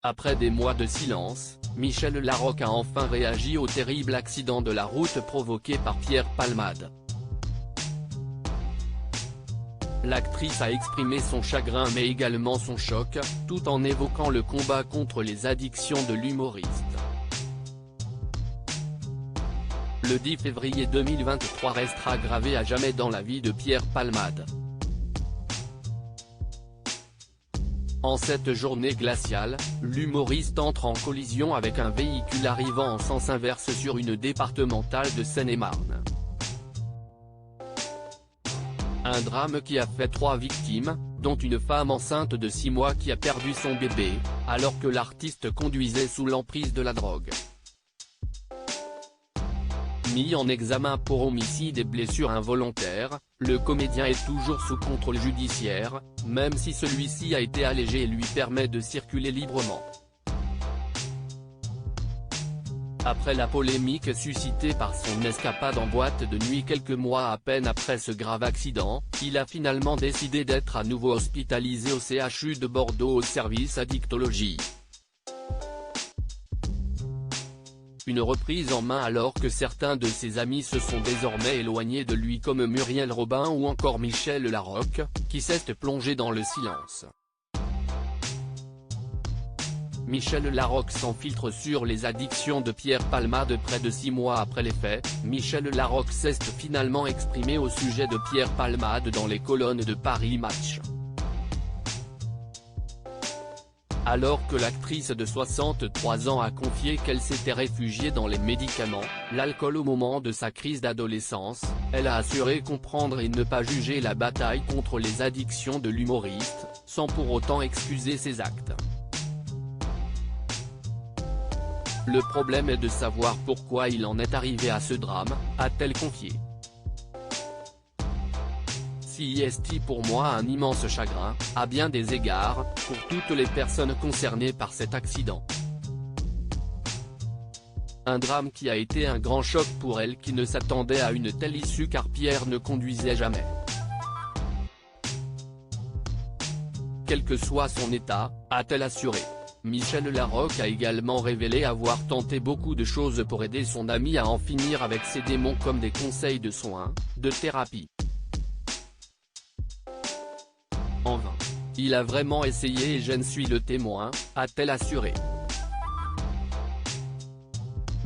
Après des mois de silence, Michel Larocque a enfin réagi au terrible accident de la route provoqué par Pierre Palmade. L'actrice a exprimé son chagrin mais également son choc, tout en évoquant le combat contre les addictions de l'humoriste. Le 10 février 2023 restera gravé à jamais dans la vie de Pierre Palmade. En cette journée glaciale, l'humoriste entre en collision avec un véhicule arrivant en sens inverse sur une départementale de Seine-et-Marne. Un drame qui a fait 3 victimes, dont une femme enceinte de 6 mois qui a perdu son bébé, alors que l'artiste conduisait sous l'emprise de la drogue. Mis en examen pour homicide et blessure involontaire, le comédien est toujours sous contrôle judiciaire, même si celui-ci a été allégé et lui permet de circuler librement. Après la polémique suscitée par son escapade en boîte de nuit quelques mois à peine après ce grave accident, il a finalement décidé d'être à nouveau hospitalisé au CHU de Bordeaux au service addictologie. Une reprise en main alors que certains de ses amis se sont désormais éloignés de lui comme Muriel Robin ou encore Michel Larocque, qui s'est plongé dans le silence. Michel Larocque s'infiltre sur les addictions de Pierre Palmade près de 6 mois après les faits. Michel Larocque s'est finalement exprimé au sujet de Pierre Palmade dans les colonnes de Paris Match. Alors que l'actrice de 63 ans a confié qu'elle s'était réfugiée dans les médicaments, l'alcool au moment de sa crise d'adolescence, elle a assuré comprendre et ne pas juger la bataille contre les addictions de l'humoriste, sans pour autant excuser ses actes. Le problème est de savoir pourquoi il en est arrivé à ce drame, a-t-elle confié. C'est pour moi un immense chagrin, à bien des égards, pour toutes les personnes concernées par cet accident. Un drame qui a été un grand choc pour elle qui ne s'attendait à une telle issue car Pierre ne conduisait jamais. Quel que soit son état, a-t-elle assuré. Michel Larocque a également révélé avoir tenté beaucoup de choses pour aider son ami à en finir avec ses démons comme des conseils de soins, de thérapie. En vain. Il a vraiment essayé et je ne suis le témoin, a-t-elle assuré.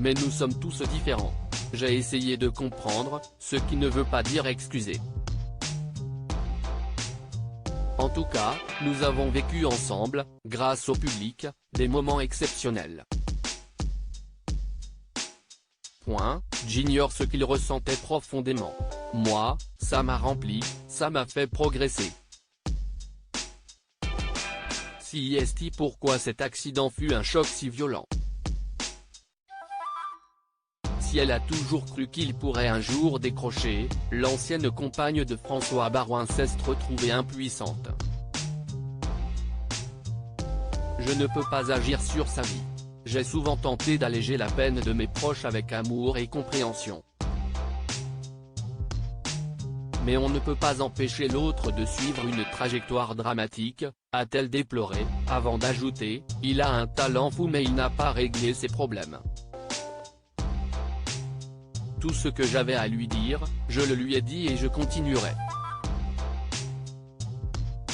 Mais nous sommes tous différents. J'ai essayé de comprendre, ce qui ne veut pas dire excuser. En tout cas, nous avons vécu ensemble, grâce au public, des moments exceptionnels. J'ignore ce qu'il ressentait profondément. Moi, ça m'a rempli, ça m'a fait progresser. C'est pourquoi cet accident fut un choc si violent. Si elle a toujours cru qu'il pourrait un jour décrocher, l'ancienne compagne de François Baroin s'est retrouvée impuissante. Je ne peux pas agir sur sa vie. J'ai souvent tenté d'alléger la peine de mes proches avec amour et compréhension. Mais on ne peut pas empêcher l'autre de suivre une trajectoire dramatique, a-t-elle déploré, avant d'ajouter, il a un talent fou mais il n'a pas réglé ses problèmes. Tout ce que j'avais à lui dire, je le lui ai dit et je continuerai.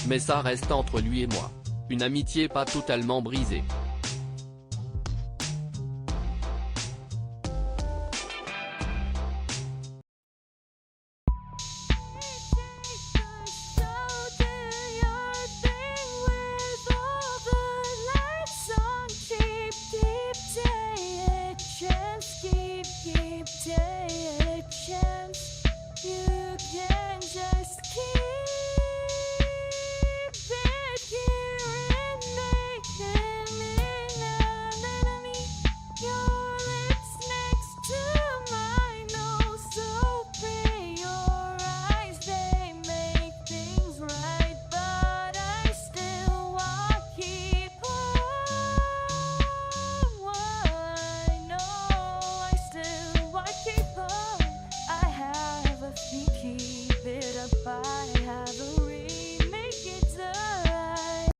Mais ça reste entre lui et moi. Une amitié pas totalement brisée.